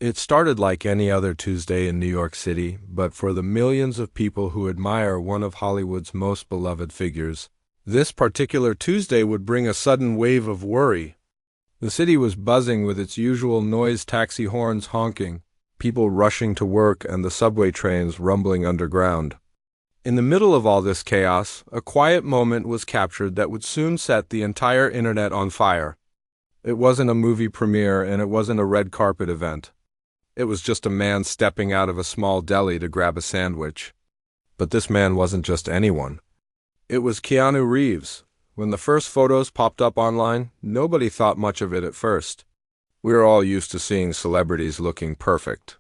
It started like any other Tuesday in New York City, but for the millions of people who admire one of Hollywood's most beloved figures, this particular Tuesday would bring a sudden wave of worry. The city was buzzing with its usual noise, taxi horns honking, people rushing to work, and the subway trains rumbling underground. In the middle of all this chaos, a quiet moment was captured that would soon set the entire internet on fire. It wasn't a movie premiere, and it wasn't a red carpet event. It was just a man stepping out of a small deli to grab a sandwich. But this man wasn't just anyone. It was Keanu Reeves. When the first photos popped up online, nobody thought much of it at first. We are all used to seeing celebrities looking perfect.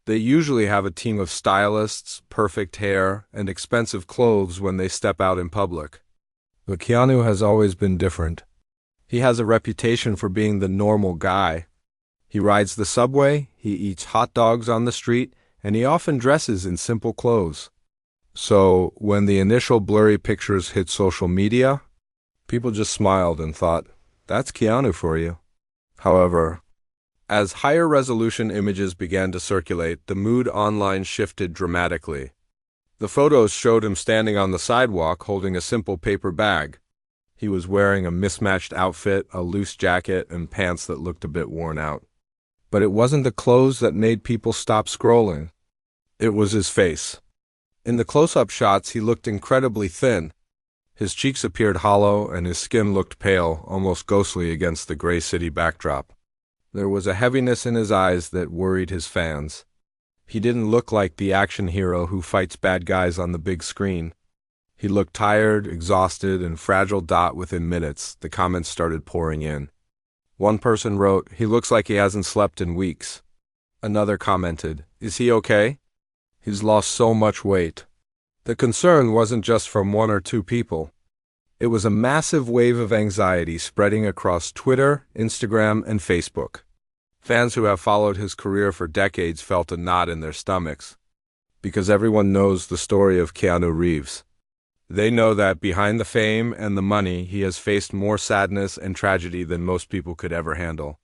They usually have a team of stylists, perfect hair, and expensive clothes when they step out in public. But Keanu has always been different. He has a reputation for being the normal guy. He rides the subway, he eats hot dogs on the street, and he often dresses in simple clothes. So, when the initial blurry pictures hit social media, people just smiled and thought, "That's Keanu for you." However, as higher-resolution images began to circulate, the mood online shifted dramatically. The photos showed him standing on the sidewalk holding a simple paper bag. He was wearing a mismatched outfit, a loose jacket, and pants that looked a bit worn out. But it wasn't the clothes that made people stop scrolling. It was his face. In the close-up shots, he looked incredibly thin. His cheeks appeared hollow, and his skin looked pale, almost ghostly against the gray city backdrop. There was a heaviness in his eyes that worried his fans. He didn't look like the action hero who fights bad guys on the big screen. He looked tired, exhausted, and fragile. Within minutes, the comments started pouring in. One person wrote, "He looks like he hasn't slept in weeks." Another commented, "Is he okay? He's lost so much weight." The concern wasn't just from one or two people. It was a massive wave of anxiety spreading across Twitter, Instagram, and Facebook. Fans who have followed his career for decades felt a knot in their stomachs, because everyone knows the story of Keanu Reeves. They know that behind the fame and the money, he has faced more sadness and tragedy than most people could ever handle.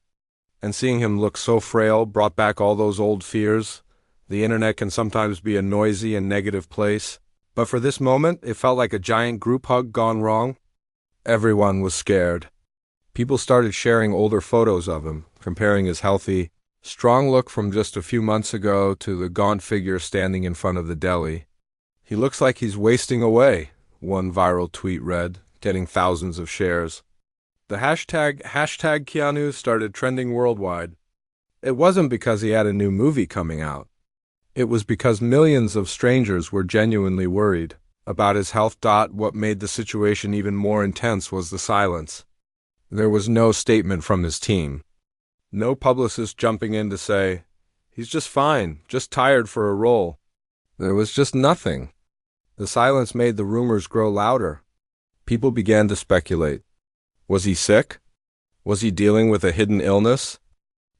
And seeing him look so frail brought back all those old fears. The internet can sometimes be a noisy and negative place, but for this moment, it felt like a giant group hug gone wrong. Everyone was scared. People started sharing older photos of him, comparing his healthy, strong look from just a few months ago to the gaunt figure standing in front of the deli. "He looks like he's wasting away," one viral tweet read, getting thousands of shares. The hashtag Keanu started trending worldwide. It wasn't because he had a new movie coming out. It was because millions of strangers were genuinely worried about his health. What made the situation even more intense was the silence. There was no statement from his team. No publicist jumping in to say, "He's just fine, just tired for a role." There was just nothing. The silence made the rumors grow louder. People began to speculate. Was he sick? Was he dealing with a hidden illness?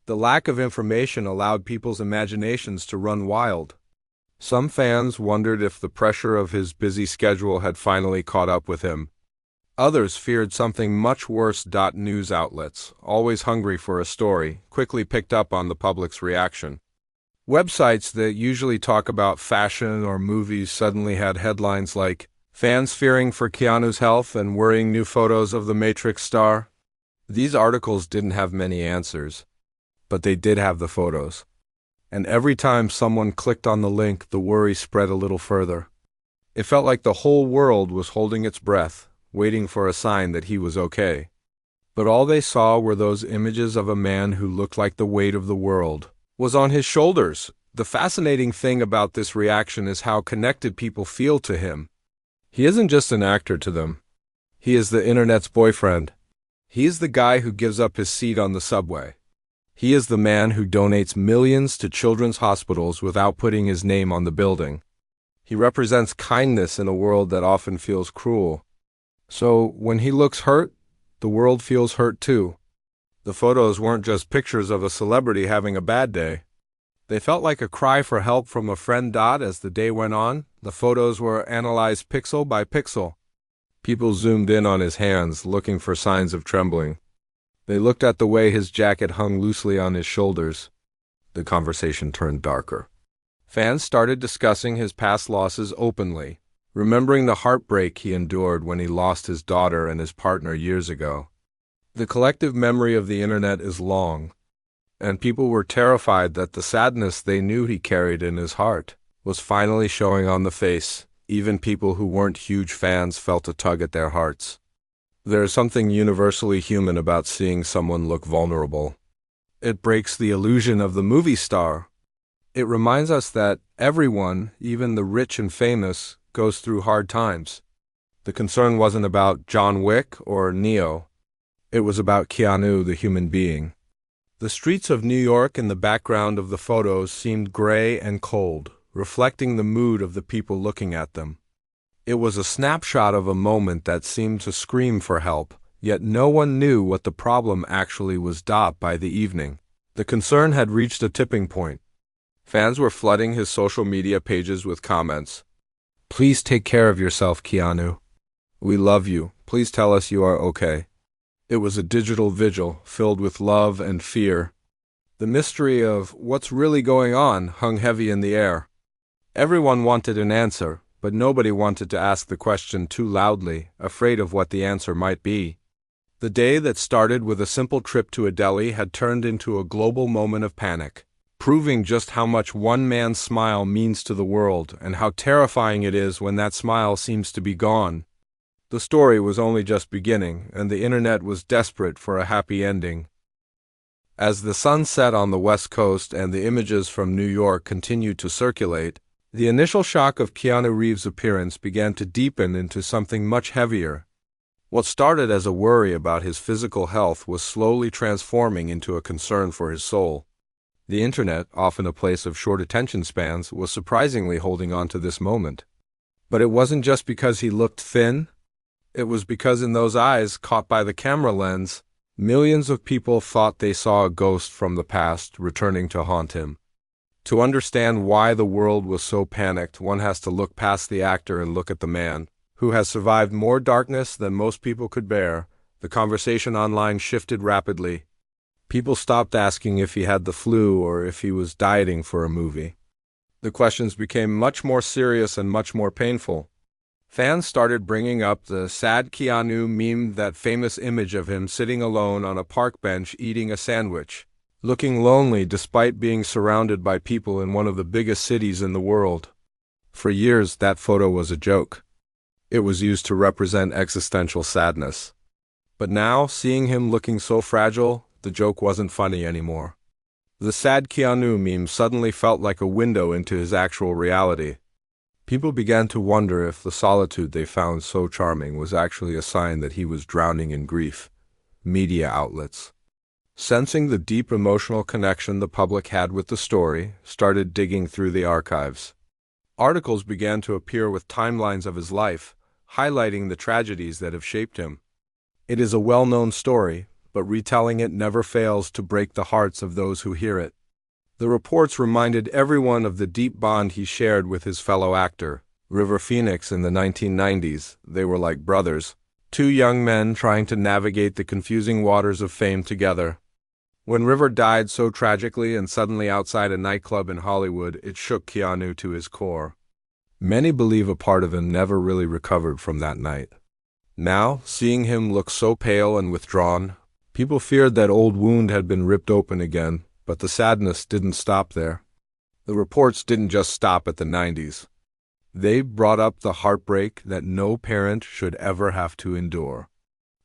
The lack of information allowed people's imaginations to run wild. Some fans wondered if the pressure of his busy schedule had finally caught up with him. Others feared something much worse. News outlets, always hungry for a story, quickly picked up on the public's reaction. Websites that usually talk about fashion or movies suddenly had headlines like, "Fans fearing for Keanu's health and worrying new photos of the Matrix star." These articles didn't have many answers, but they did have the photos. And every time someone clicked on the link, the worry spread a little further. It felt like the whole world was holding its breath, waiting for a sign that he was okay. But all they saw were those images of a man who looked like the weight of the world was on his shoulders. The fascinating thing about this reaction is how connected people feel to him. He isn't just an actor to them. He is the internet's boyfriend. He is the guy who gives up his seat on the subway. He is the man who donates millions to children's hospitals without putting his name on the building. He represents kindness in a world that often feels cruel. So when he looks hurt, the world feels hurt too. The photos weren't just pictures of a celebrity having a bad day. They felt like a cry for help from a friend. As the day went on, the photos were analyzed pixel by pixel. People zoomed in on his hands, looking for signs of trembling. They looked at the way his jacket hung loosely on his shoulders. the conversation turned darker. Fans started discussing his past losses openly, remembering the heartbreak he endured when he lost his daughter and his partner years ago. The collective memory of the internet is long, and people were terrified that the sadness they knew he carried in his heart was finally showing on the face. Even people who weren't huge fans felt a tug at their hearts. There is something universally human about seeing someone look vulnerable. It breaks the illusion of the movie star. It reminds us that everyone, even the rich and famous, goes through hard times. The concern wasn't about John Wick or Neo. It was about Keanu, the human being. The streets of New York in the background of the photos seemed gray and cold, reflecting the mood of the people looking at them. It was a snapshot of a moment that seemed to scream for help, yet no one knew what the problem actually was. By the evening, the concern had reached a tipping point. Fans were flooding his social media pages with comments. "Please take care of yourself, Keanu. We love you. Please tell us you are okay." It was a digital vigil filled with love and fear. The mystery of what's really going on hung heavy in the air. Everyone wanted an answer, but nobody wanted to ask the question too loudly, afraid of what the answer might be. The day that started with a simple trip to a deli had turned into a global moment of panic, proving just how much one man's smile means to the world and how terrifying it is when that smile seems to be gone. The story was only just beginning, and the internet was desperate for a happy ending. As the sun set on the West Coast and the images from New York continued to circulate, the initial shock of Keanu Reeves' appearance began to deepen into something much heavier. What started as a worry about his physical health was slowly transforming into a concern for his soul. The internet, often a place of short attention spans, was surprisingly holding on to this moment. But it wasn't just because he looked thin. It was because in those eyes, caught by the camera lens, millions of people thought they saw a ghost from the past returning to haunt him. To understand why the world was so panicked, one has to look past the actor and look at the man, who has survived more darkness than most people could bear. The conversation online shifted rapidly. People stopped asking if he had the flu or if he was dieting for a movie. The questions became much more serious and much more painful. Fans started bringing up the sad Keanu meme, that famous image of him sitting alone on a park bench eating a sandwich, looking lonely despite being surrounded by people in one of the biggest cities in the world. For years, that photo was a joke. It was used to represent existential sadness. But now, seeing him looking so fragile, the joke wasn't funny anymore. The sad Keanu meme suddenly felt like a window into his actual reality. People began to wonder if the solitude they found so charming was actually a sign that he was drowning in grief. Media outlets, sensing the deep emotional connection the public had with the story, started digging through the archives. Articles began to appear with timelines of his life, highlighting the tragedies that have shaped him. It is a well-known story, but retelling it never fails to break the hearts of those who hear it. The reports reminded everyone of the deep bond he shared with his fellow actor, River Phoenix, in the 1990s. They were like brothers, two young men trying to navigate the confusing waters of fame together. When River died so tragically and suddenly outside a nightclub in Hollywood, it shook Keanu to his core. Many believe a part of him never really recovered from that night. Now, seeing him look so pale and withdrawn, people feared that old wound had been ripped open again. But the sadness didn't stop there. The reports didn't just stop at the 90s. They brought up the heartbreak that no parent should ever have to endure.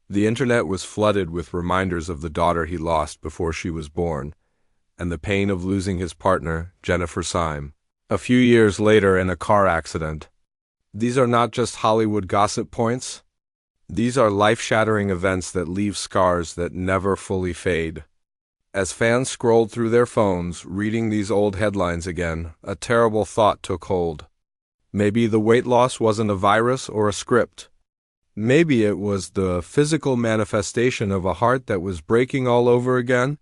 The internet was flooded with reminders of the daughter he lost before she was born, and the pain of losing his partner, Jennifer Syme, a few years later in a car accident. These are not just Hollywood gossip points. These are life-shattering events that leave scars that never fully fade. As fans scrolled through their phones, reading these old headlines again, a terrible thought took hold. Maybe the weight loss wasn't a virus or a script. Maybe it was the physical manifestation of a heart that was breaking all over again.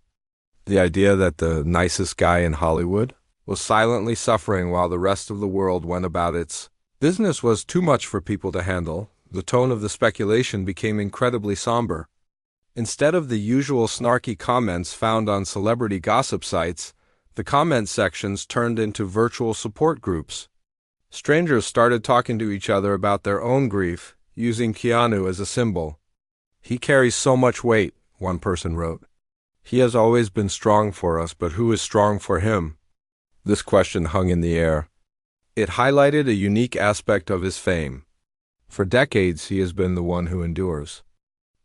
The idea that the nicest guy in Hollywood was silently suffering while the rest of the world went about its business was too much for people to handle. The tone of the speculation became incredibly somber. Instead of the usual snarky comments found on celebrity gossip sites, The comment sections turned into virtual support groups. Strangers started talking to each other about their own grief, using Keanu as a symbol. "He carries so much weight," one person wrote. "He has always been strong for us, but who is strong for him?" This question hung in the air. It highlighted a unique aspect of his fame. For decades, he has been the one who endures.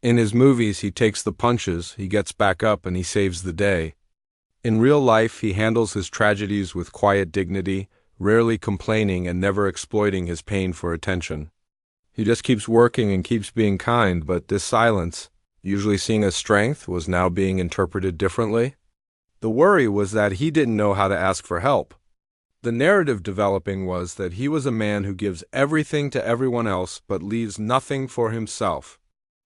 In his movies, he takes the punches, he gets back up, and he saves the day. In real life, he handles his tragedies with quiet dignity, rarely complaining and never exploiting his pain for attention. He just keeps working and keeps being kind, but this silence, usually seen as strength, was now being interpreted differently. The worry was that he didn't know how to ask for help. The narrative developing was that he was a man who gives everything to everyone else but leaves nothing for himself.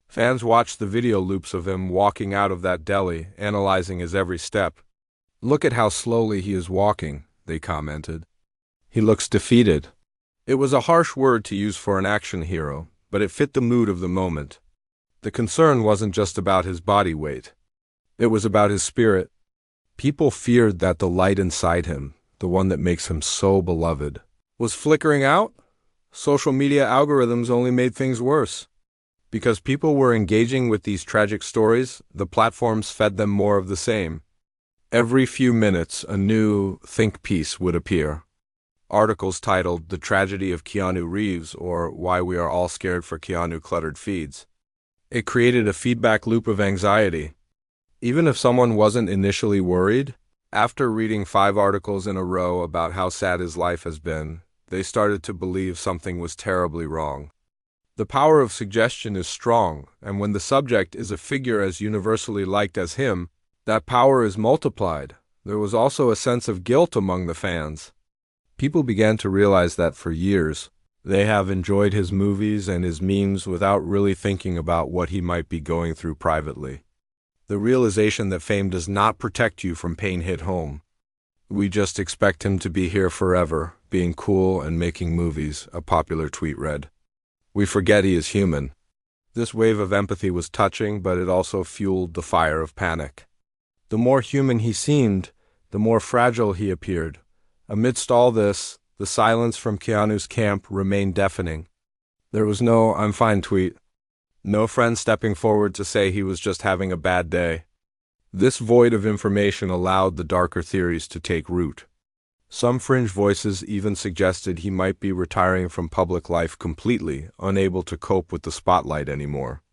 Fans watched the video loops of him walking out of that deli, analyzing his every step. "Look at how slowly he is walking," they commented. "He looks defeated." It was a harsh word to use for an action hero, but it fit the mood of the moment. The concern wasn't just about his body weight. It was about his spirit. People feared that the light inside him, the one that makes him so beloved, was flickering out. Social media algorithms only made things worse. Because people were engaging with these tragic stories, the platforms fed them more of the same. Every few minutes, a new think piece would appear. Articles titled "The Tragedy of Keanu Reeves" or "Why We Are All Scared for Keanu" cluttered feeds. It created a feedback loop of anxiety. Even if someone wasn't initially worried, after reading 5 articles in a row about how sad his life has been, they started to believe something was terribly wrong. The power of suggestion is strong, and when the subject is a figure as universally liked as him, that power is multiplied. There was also a sense of guilt among the fans. People began to realize that for years, they have enjoyed his movies and his memes without really thinking about what he might be going through privately. The realization that fame does not protect you from pain hit home. "We just expect him to be here forever, being cool and making movies," a popular tweet read. "We forget he is human." This wave of empathy was touching, but it also fueled the fire of panic. The more human he seemed, the more fragile he appeared. Amidst all this, the silence from Keanu's camp remained deafening. There was no "I'm fine" tweet. No friend stepping forward to say he was just having a bad day. This void of information allowed the darker theories to take root. Some fringe voices even suggested he might be retiring from public life completely, unable to cope with the spotlight anymore.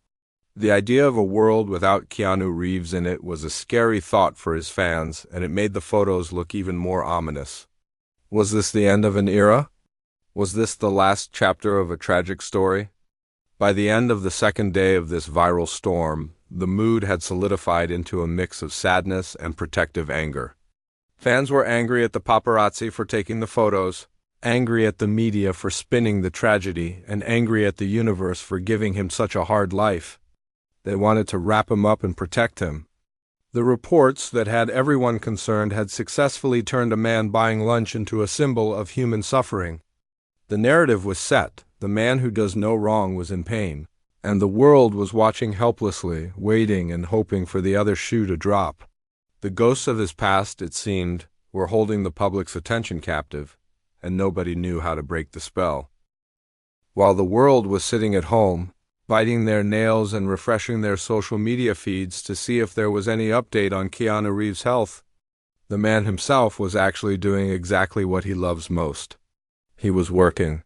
The idea of a world without Keanu Reeves in it was a scary thought for his fans, and it made the photos look even more ominous. Was this the end of an era? Was this the last chapter of a tragic story? By the end of the second day of this viral storm, the mood had solidified into a mix of sadness and protective anger. Fans were angry at the paparazzi for taking the photos, angry at the media for spinning the tragedy, and angry at the universe for giving him such a hard life. They wanted to wrap him up and protect him. The reports that had everyone concerned had successfully turned a man buying lunch into a symbol of human suffering. The narrative was set. The man who does no wrong was in pain, and the world was watching helplessly, waiting and hoping for the other shoe to drop. The ghosts of his past, it seemed, were holding the public's attention captive, and nobody knew how to break the spell. While the world was sitting at home, biting their nails and refreshing their social media feeds to see if there was any update on Keanu Reeves' health, the man himself was actually doing exactly what he loves most. He was working.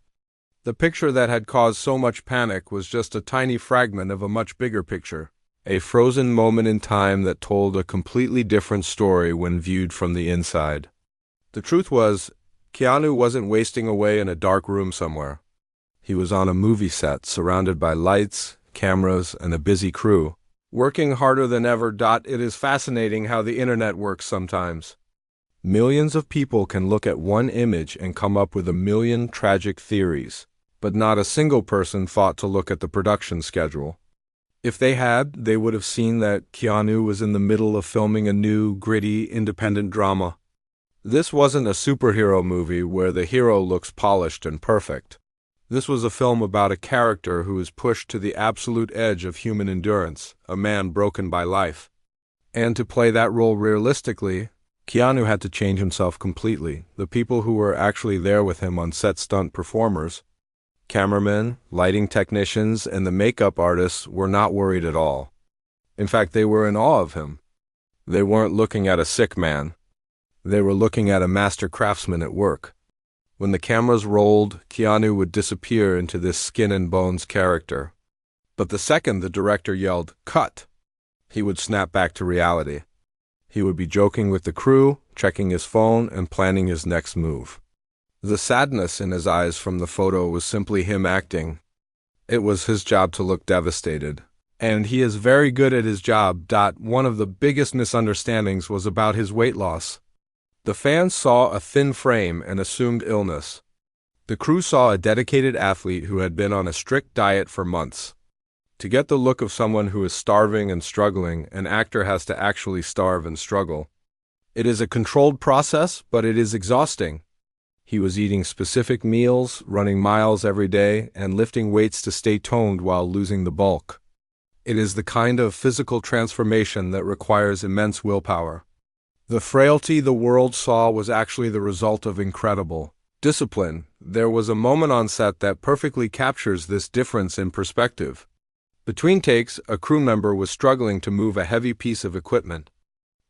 The picture that had caused so much panic was just a tiny fragment of a much bigger picture, a frozen moment in time that told a completely different story when viewed from the inside. The truth was, Keanu wasn't wasting away in a dark room somewhere. He was on a movie set, surrounded by lights, cameras, and a busy crew, working harder than ever. It is fascinating how the internet works sometimes. Millions of people can look at one image and come up with a million tragic theories, but not a single person thought to look at the production schedule. If they had, they would have seen that Keanu was in the middle of filming a new, gritty, independent drama. This wasn't a superhero movie where the hero looks polished and perfect. This was a film about a character who is pushed to the absolute edge of human endurance, a man broken by life. And to play that role realistically, Keanu had to change himself completely. The people who were actually there with him on set, stunt performers, cameramen, lighting technicians, and the makeup artists, were not worried at all. In fact, they were in awe of him. They weren't looking at a sick man. They were looking at a master craftsman at work. When the cameras rolled, Keanu would disappear into this skin and bones character. But the second the director yelled, "Cut!" he would snap back to reality. He would be joking with the crew, checking his phone, and planning his next move. The sadness in his eyes from the photo was simply him acting. It was his job to look devastated. And he is very good at his job. One of the biggest misunderstandings was about his weight loss. The fans saw a thin frame and assumed illness. The crew saw a dedicated athlete who had been on a strict diet for months. To get the look of someone who is starving and struggling, an actor has to actually starve and struggle. It is a controlled process, but it is exhausting. He was eating specific meals, running miles every day, and lifting weights to stay toned while losing the bulk. It is the kind of physical transformation that requires immense willpower. The frailty the world saw was actually the result of incredible discipline. There was a moment on set that perfectly captures this difference in perspective. Between takes, a crew member was struggling to move a heavy piece of equipment.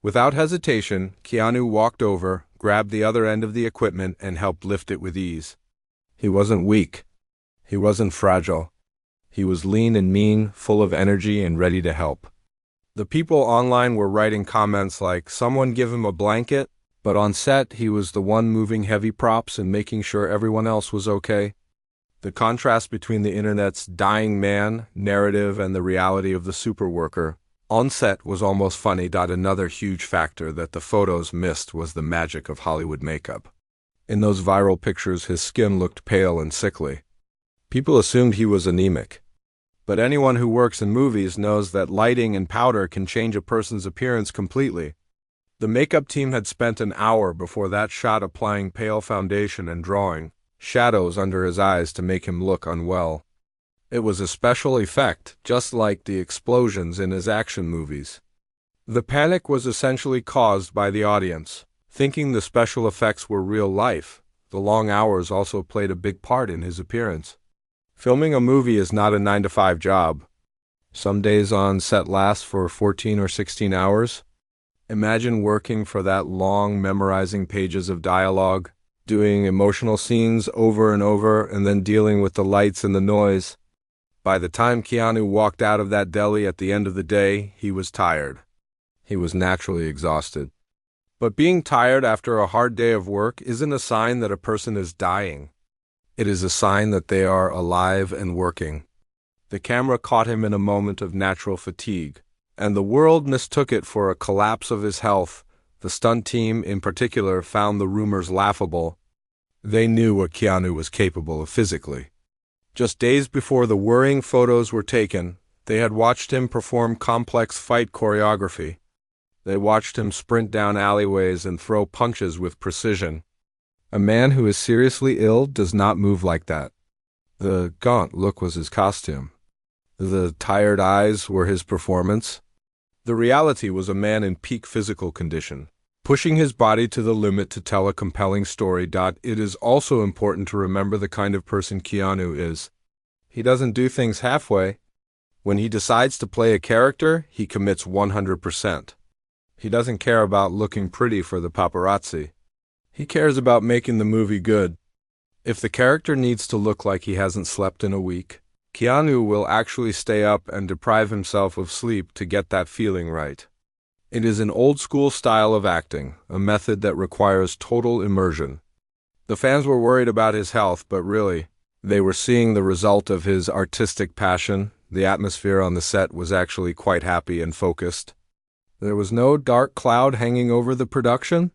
Without hesitation, Keanu walked over, grabbed the other end of the equipment, and helped lift it with ease. He wasn't weak. He wasn't fragile. He was lean and mean, full of energy and ready to help. The people online were writing comments like, "Someone give him a blanket," but on set, he was the one moving heavy props and making sure everyone else was okay. The contrast between the internet's dying man narrative and the reality of the superworker on set was almost funny. Another huge factor that the photos missed was the magic of Hollywood makeup. In those viral pictures, his skin looked pale and sickly. People assumed he was anemic. But anyone who works in movies knows that lighting and powder can change a person's appearance completely. The makeup team had spent an hour before that shot applying pale foundation and drawing shadows under his eyes to make him look unwell. It was a special effect, just like the explosions in his action movies. The panic was essentially caused by the audience, thinking the special effects were real life. The long hours also played a big part in his appearance. Filming a movie is not a 9-to-5 job. Some days on set last for 14 or 16 hours. Imagine working for that long, memorizing pages of dialogue, doing emotional scenes over and over, and then dealing with the lights and the noise. By the time Keanu walked out of that deli at the end of the day, he was tired. He was naturally exhausted. But being tired after a hard day of work isn't a sign that a person is dying. It is a sign that they are alive and working. The camera caught him in a moment of natural fatigue, and the world mistook it for a collapse of his health. The stunt team, in particular, found the rumors laughable. They knew what Keanu was capable of physically. Just days before the worrying photos were taken, they had watched him perform complex fight choreography. They watched him sprint down alleyways and throw punches with precision. A man who is seriously ill does not move like that. The gaunt look was his costume. The tired eyes were his performance. The reality was a man in peak physical condition, pushing his body to the limit to tell a compelling story. It is also important to remember the kind of person Keanu is. He doesn't do things halfway. When he decides to play a character, he commits 100%. He doesn't care about looking pretty for the paparazzi. He cares about making the movie good. If the character needs to look like he hasn't slept in a week, Keanu will actually stay up and deprive himself of sleep to get that feeling right. It is an old-school style of acting, a method that requires total immersion. The fans were worried about his health, but really, they were seeing the result of his artistic passion. The atmosphere on the set was actually quite happy and focused. There was no dark cloud hanging over the production.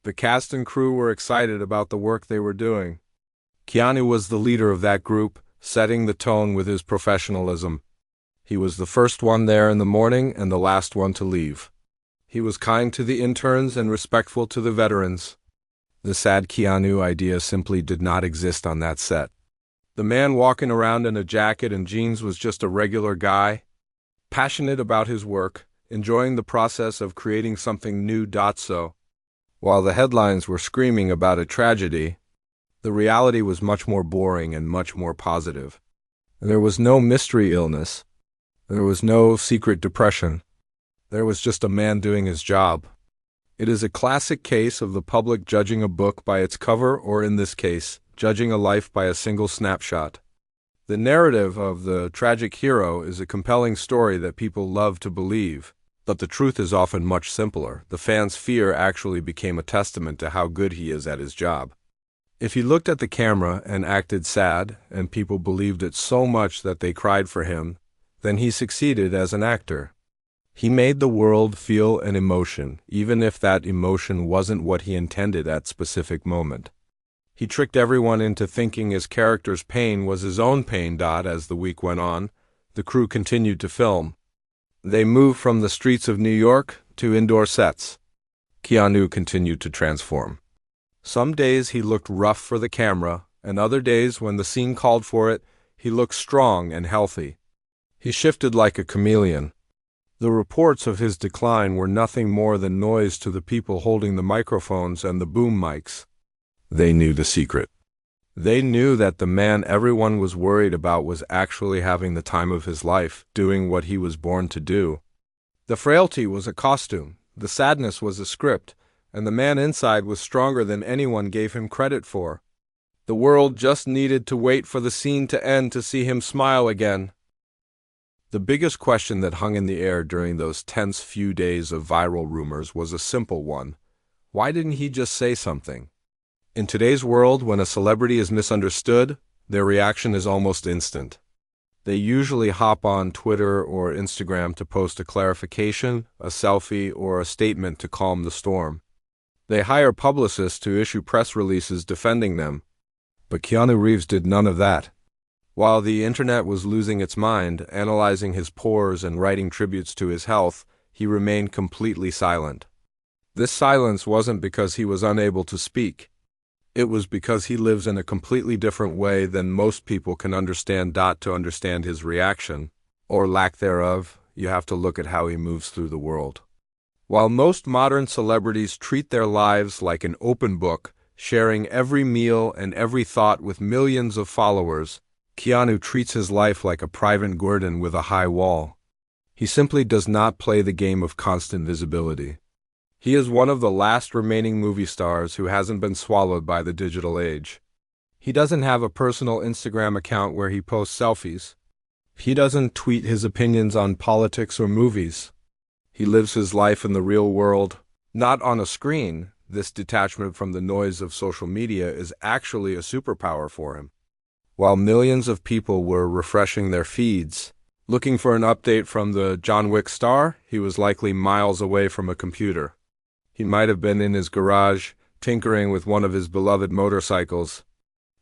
The cast and crew were excited about the work they were doing. Keanu was the leader of that group, setting the tone with his professionalism. He was the first one there in the morning and the last one to leave. He was kind to the interns and respectful to the veterans. The sad Keanu idea simply did not exist on that set. The man walking around in a jacket and jeans was just a regular guy, passionate about his work, enjoying the process of creating something new. So While the headlines were screaming about a tragedy, the reality was much more boring and much more positive. There was no mystery illness. There was no secret depression. There was just a man doing his job. It is a classic case of the public judging a book by its cover, or in this case, judging a life by a single snapshot. The narrative of the tragic hero is a compelling story that people love to believe, but the truth is often much simpler. The fan's fear actually became a testament to how good he is at his job. If he looked at the camera and acted sad, and people believed it so much that they cried for him, then he succeeded as an actor. He made the world feel an emotion, even if that emotion wasn't what he intended at specific moment. He tricked everyone into thinking his character's pain was his own pain. As the week went on, the crew continued to film. They moved from the streets of New York to indoor sets. Keanu continued to transform. Some days he looked rough for the camera, and other days, when the scene called for it, he looked strong and healthy. He shifted like a chameleon. The reports of his decline were nothing more than noise to the people holding the microphones and the boom mics. They knew the secret. They knew that the man everyone was worried about was actually having the time of his life, doing what he was born to do. The frailty was a costume, the sadness was a script, and the man inside was stronger than anyone gave him credit for. The world just needed to wait for the scene to end to see him smile again. The biggest question that hung in the air during those tense few days of viral rumors was a simple one. Why didn't he just say something? In today's world, when a celebrity is misunderstood, their reaction is almost instant. They usually hop on Twitter or Instagram to post a clarification, a selfie, or a statement to calm the storm. They hire publicists to issue press releases defending them. But Keanu Reeves did none of that. While the internet was losing its mind, analyzing his pores and writing tributes to his health, he remained completely silent. This silence wasn't because he was unable to speak. It was because he lives in a completely different way than most people can understand. To understand his reaction, or lack thereof, you have to look at how he moves through the world. While most modern celebrities treat their lives like an open book, sharing every meal and every thought with millions of followers, Keanu treats his life like a private garden with a high wall. He simply does not play the game of constant visibility. He is one of the last remaining movie stars who hasn't been swallowed by the digital age. He doesn't have a personal Instagram account where he posts selfies. He doesn't tweet his opinions on politics or movies. He lives his life in the real world, not on a screen. This detachment from the noise of social media is actually a superpower for him. While millions of people were refreshing their feeds, looking for an update from the John Wick star, he was likely miles away from a computer. He might have been in his garage, tinkering with one of his beloved motorcycles.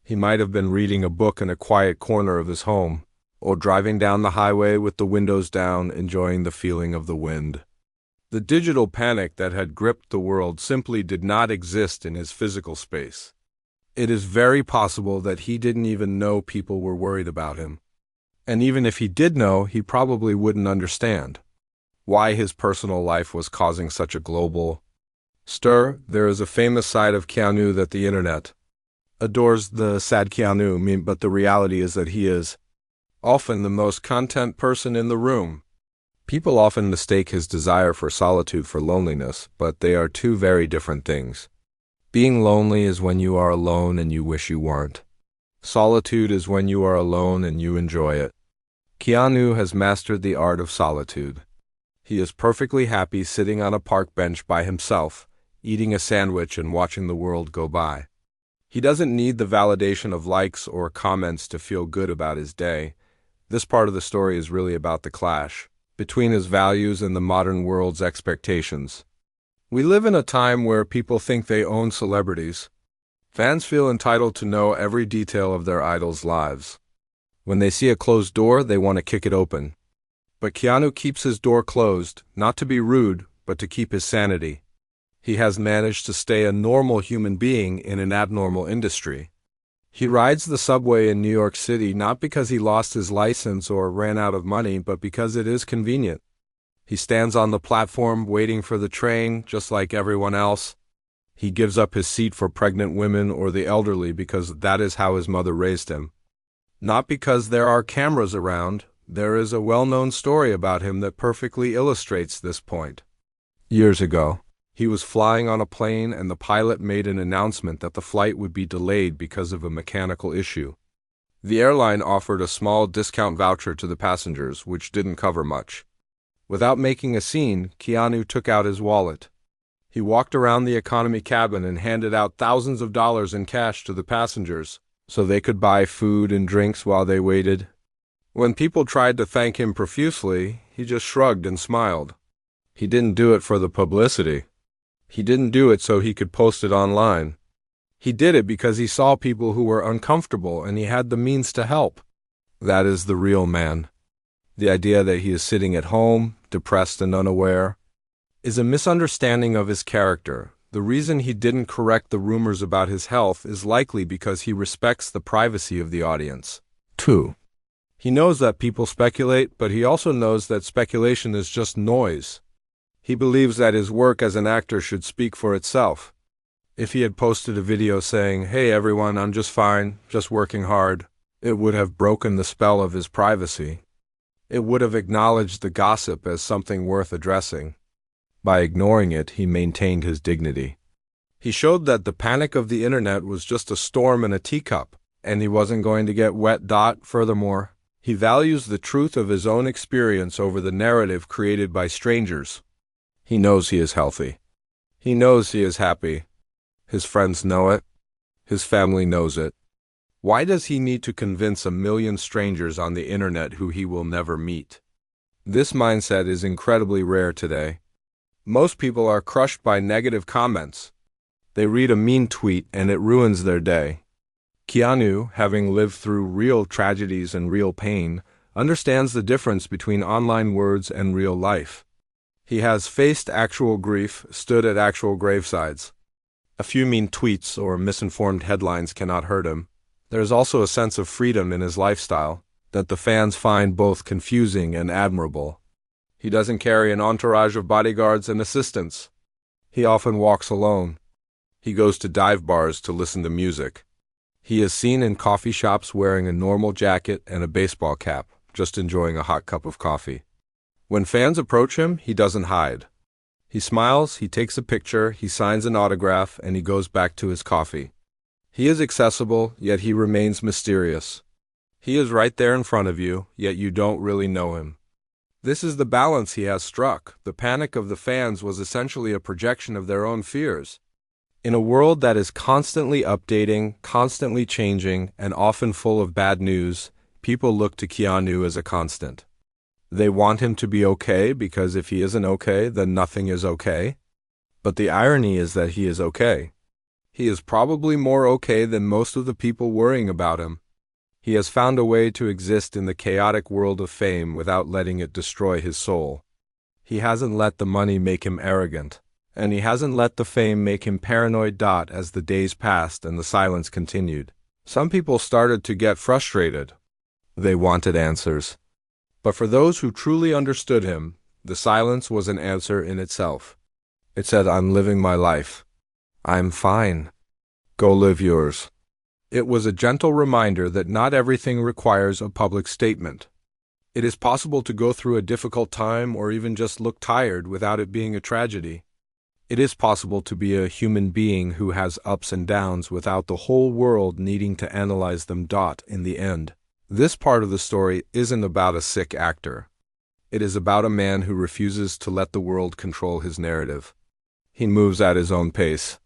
He might have been reading a book in a quiet corner of his home, or driving down the highway with the windows down, enjoying the feeling of the wind. The digital panic that had gripped the world simply did not exist in his physical space. It is very possible that he didn't even know people were worried about him. And even if he did know, he probably wouldn't understand why his personal life was causing such a global stir. There is a famous side of Keanu that the internet adores, the sad Keanu, but the reality is that he is often the most content person in the room. People often mistake his desire for solitude for loneliness, but they are two very different things. Being lonely is when you are alone and you wish you weren't. Solitude is when you are alone and you enjoy it. Keanu has mastered the art of solitude. He is perfectly happy sitting on a park bench by himself, eating a sandwich and watching the world go by. He doesn't need the validation of likes or comments to feel good about his day. This part of the story is really about the clash between his values and the modern world's expectations. We live in a time where people think they own celebrities. Fans feel entitled to know every detail of their idols' lives. When they see a closed door, they want to kick it open. But Keanu keeps his door closed, not to be rude, but to keep his sanity. He has managed to stay a normal human being in an abnormal industry. He rides the subway in New York City not because he lost his license or ran out of money, but because it is convenient. He stands on the platform waiting for the train, just like everyone else. He gives up his seat for pregnant women or the elderly because that is how his mother raised him. Not because there are cameras around. There is a well-known story about him that perfectly illustrates this point. Years ago, he was flying on a plane and the pilot made an announcement that the flight would be delayed because of a mechanical issue. The airline offered a small discount voucher to the passengers, which didn't cover much. Without making a scene, Keanu took out his wallet. He walked around the economy cabin and handed out thousands of dollars in cash to the passengers, so they could buy food and drinks while they waited. When people tried to thank him profusely, he just shrugged and smiled. He didn't do it for the publicity. He didn't do it so he could post it online. He did it because he saw people who were uncomfortable and he had the means to help. That is the real man. The idea that he is sitting at home, depressed and unaware, is a misunderstanding of his character. The reason he didn't correct the rumors about his health is likely because he respects the privacy of the audience. 2. He knows that people speculate, but he also knows that speculation is just noise. He believes that his work as an actor should speak for itself. If he had posted a video saying, "Hey everyone, I'm just fine, just working hard," it would have broken the spell of his privacy. It would have acknowledged the gossip as something worth addressing. By ignoring it, he maintained his dignity. He showed that the panic of the internet was just a storm in a teacup, and he wasn't going to get wet. Furthermore, he values the truth of his own experience over the narrative created by strangers. He knows he is healthy. He knows he is happy. His friends know it. His family knows it. Why does he need to convince 1,000,000 strangers on the internet who he will never meet? This mindset is incredibly rare today. Most people are crushed by negative comments. They read a mean tweet and it ruins their day. Keanu, having lived through real tragedies and real pain, understands the difference between online words and real life. He has faced actual grief, stood at actual gravesides. A few mean tweets or misinformed headlines cannot hurt him. There is also a sense of freedom in his lifestyle that the fans find both confusing and admirable. He doesn't carry an entourage of bodyguards and assistants. He often walks alone. He goes to dive bars to listen to music. He is seen in coffee shops wearing a normal jacket and a baseball cap, just enjoying a hot cup of coffee. When fans approach him, he doesn't hide. He smiles, he takes a picture, he signs an autograph, and he goes back to his coffee. He is accessible, yet he remains mysterious. He is right there in front of you, yet you don't really know him. This is the balance he has struck. The panic of the fans was essentially a projection of their own fears. In a world that is constantly updating, constantly changing, and often full of bad news, people look to Keanu as a constant. They want him to be okay because if he isn't okay, then nothing is okay. But the irony is that he is okay. He is probably more okay than most of the people worrying about him. He has found a way to exist in the chaotic world of fame without letting it destroy his soul. He hasn't let the money make him arrogant, and he hasn't let the fame make him paranoid. As the days passed and the silence continued, some people started to get frustrated. They wanted answers. But for those who truly understood him, the silence was an answer in itself. It said, "I'm living my life. I'm fine. Go live yours." It was a gentle reminder that not everything requires a public statement. It is possible to go through a difficult time or even just look tired without it being a tragedy. It is possible to be a human being who has ups and downs without the whole world needing to analyze them. In the end, this part of the story isn't about a sick actor. It is about a man who refuses to let the world control his narrative. He moves at his own pace.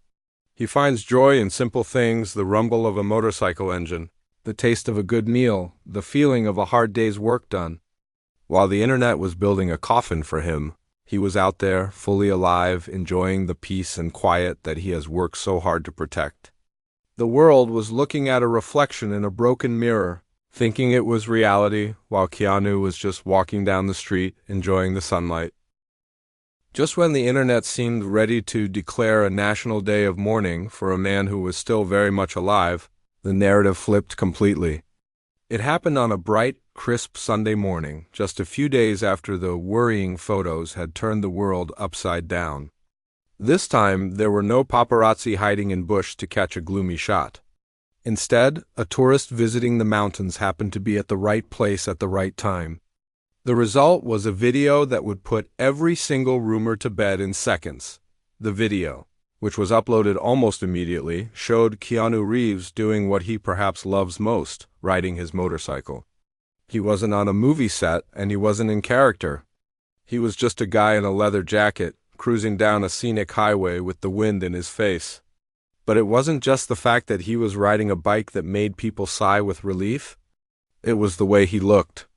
He finds joy in simple things: the rumble of a motorcycle engine, the taste of a good meal, the feeling of a hard day's work done. While the internet was building a coffin for him, he was out there, fully alive, enjoying the peace and quiet that he has worked so hard to protect. The world was looking at a reflection in a broken mirror, thinking it was reality, while Keanu was just walking down the street, enjoying the sunlight. Just when the internet seemed ready to declare a national day of mourning for a man who was still very much alive, the narrative flipped completely. It happened on a bright, crisp Sunday morning, just a few days after the worrying photos had turned the world upside down. This time, there were no paparazzi hiding in bush to catch a gloomy shot. Instead, a tourist visiting the mountains happened to be at the right place at the right time. The result was a video that would put every single rumor to bed in seconds. The video, which was uploaded almost immediately, showed Keanu Reeves doing what he perhaps loves most, riding his motorcycle. He wasn't on a movie set, and he wasn't in character. He was just a guy in a leather jacket, cruising down a scenic highway with the wind in his face. But it wasn't just the fact that he was riding a bike that made people sigh with relief. It was the way he looked.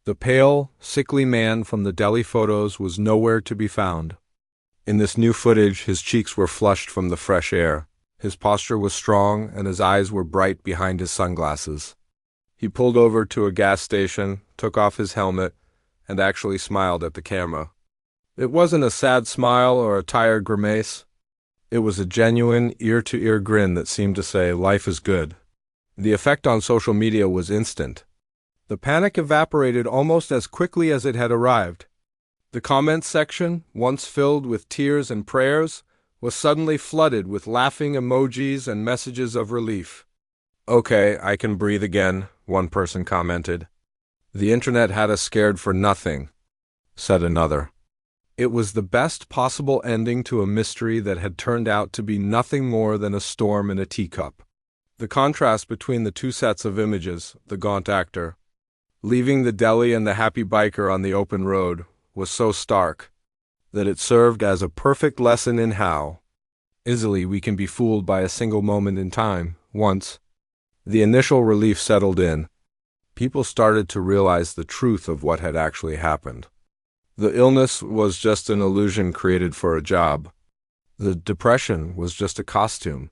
The pale, sickly man from the Delhi photos was nowhere to be found. In this new footage, his cheeks were flushed from the fresh air. His posture was strong, and his eyes were bright behind his sunglasses. He pulled over to a gas station, took off his helmet, and actually smiled at the camera. It wasn't a sad smile or a tired grimace. It was a genuine, ear-to-ear grin that seemed to say, "Life is good." The effect on social media was instant. The panic evaporated almost as quickly as it had arrived. The comments section, once filled with tears and prayers, was suddenly flooded with laughing emojis and messages of relief. "Okay, I can breathe again," one person commented. "The internet had us scared for nothing," said another. It was the best possible ending to a mystery that had turned out to be nothing more than a storm in a teacup. The contrast between the two sets of images, the gaunt actor leaving the deli and the happy biker on the open road, was so stark that it served as a perfect lesson in how easily we can be fooled by a single moment in time. Once the initial relief settled in, people started to realize the truth of what had actually happened. The illness was just an illusion created for a job. The depression was just a costume.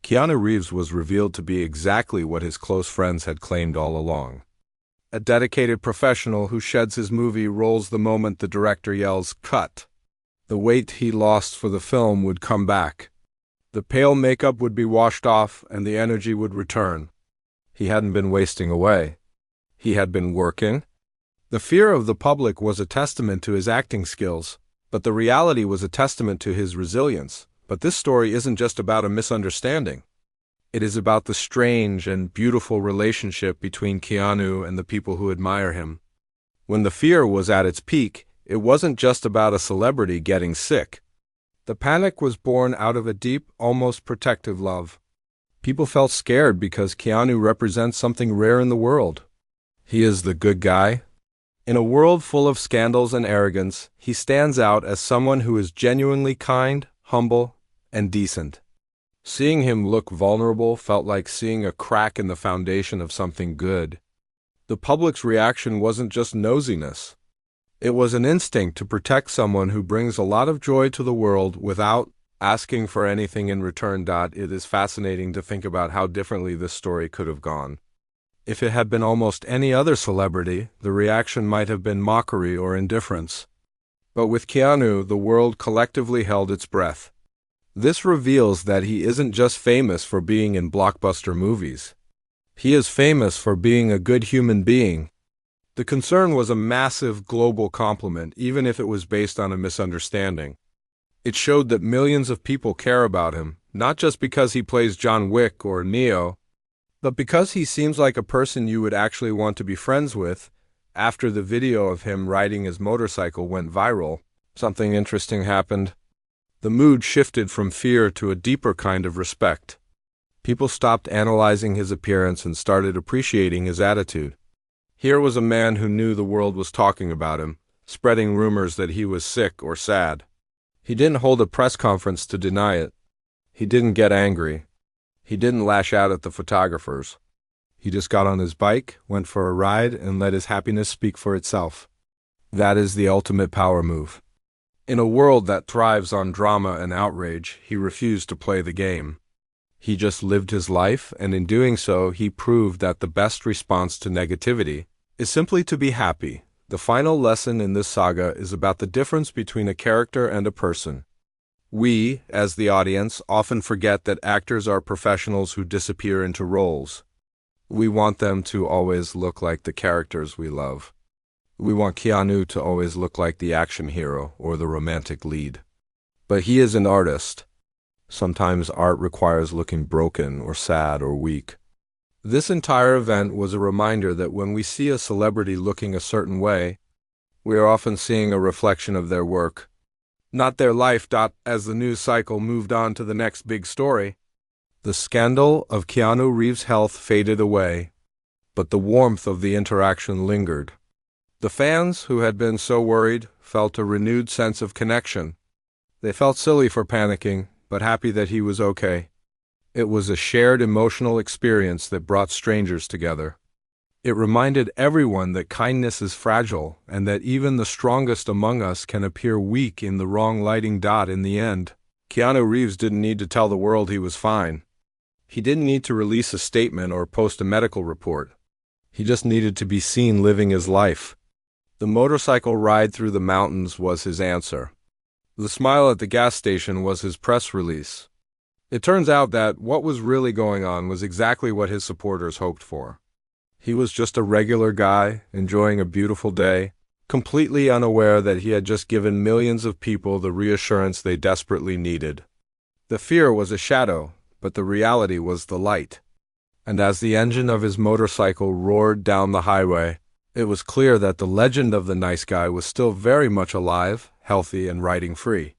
Keanu Reeves was revealed to be exactly what his close friends had claimed all along. A dedicated professional who sheds his movie rolls the moment the director yells, "Cut." The weight he lost for the film would come back. The pale makeup would be washed off and the energy would return. He hadn't been wasting away. He had been working. The fear of the public was a testament to his acting skills, but the reality was a testament to his resilience. But this story isn't just about a misunderstanding. It is about the strange and beautiful relationship between Keanu and the people who admire him. When the fear was at its peak, it wasn't just about a celebrity getting sick. The panic was born out of a deep, almost protective love. People felt scared because Keanu represents something rare in the world. He is the good guy. In a world full of scandals and arrogance, he stands out as someone who is genuinely kind, humble, and decent. Seeing him look vulnerable felt like seeing a crack in the foundation of something good. The public's reaction wasn't just nosiness. It was an instinct to protect someone who brings a lot of joy to the world without asking for anything in return. It is fascinating to think about how differently this story could have gone. If it had been almost any other celebrity, the reaction might have been mockery or indifference. But with Keanu, the world collectively held its breath. This reveals that he isn't just famous for being in blockbuster movies. He is famous for being a good human being. The concern was a massive global compliment, even if it was based on a misunderstanding. It showed that millions of people care about him, not just because he plays John Wick or Neo, but because he seems like a person you would actually want to be friends with. After the video of him riding his motorcycle went viral, something interesting happened. The mood shifted from fear to a deeper kind of respect. People stopped analyzing his appearance and started appreciating his attitude. Here was a man who knew the world was talking about him, spreading rumors that he was sick or sad. He didn't hold a press conference to deny it. He didn't get angry. He didn't lash out at the photographers. He just got on his bike, went for a ride, and let his happiness speak for itself. That is the ultimate power move. In a world that thrives on drama and outrage, he refused to play the game. He just lived his life, and in doing so, he proved that the best response to negativity is simply to be happy. The final lesson in this saga is about the difference between a character and a person. We, as the audience, often forget that actors are professionals who disappear into roles. We want them to always look like the characters we love. We want Keanu to always look like the action hero or the romantic lead. But he is an artist. Sometimes art requires looking broken or sad or weak. This entire event was a reminder that when we see a celebrity looking a certain way, we are often seeing a reflection of their work, not their life. As the news cycle moved on to the next big story, the scandal of Keanu Reeves' health faded away, but the warmth of the interaction lingered. The fans, who had been so worried, felt a renewed sense of connection. They felt silly for panicking, but happy that he was okay. It was a shared emotional experience that brought strangers together. It reminded everyone that kindness is fragile and that even the strongest among us can appear weak in the wrong lighting. In the end, Keanu Reeves didn't need to tell the world he was fine. He didn't need to release a statement or post a medical report. He just needed to be seen living his life. The motorcycle ride through the mountains was his answer. The smile at the gas station was his press release. It turns out that what was really going on was exactly what his supporters hoped for. He was just a regular guy, enjoying a beautiful day, completely unaware that he had just given millions of people the reassurance they desperately needed. The fear was a shadow, but the reality was the light. And as the engine of his motorcycle roared down the highway, it was clear that the legend of the nice guy was still very much alive, healthy, and riding free.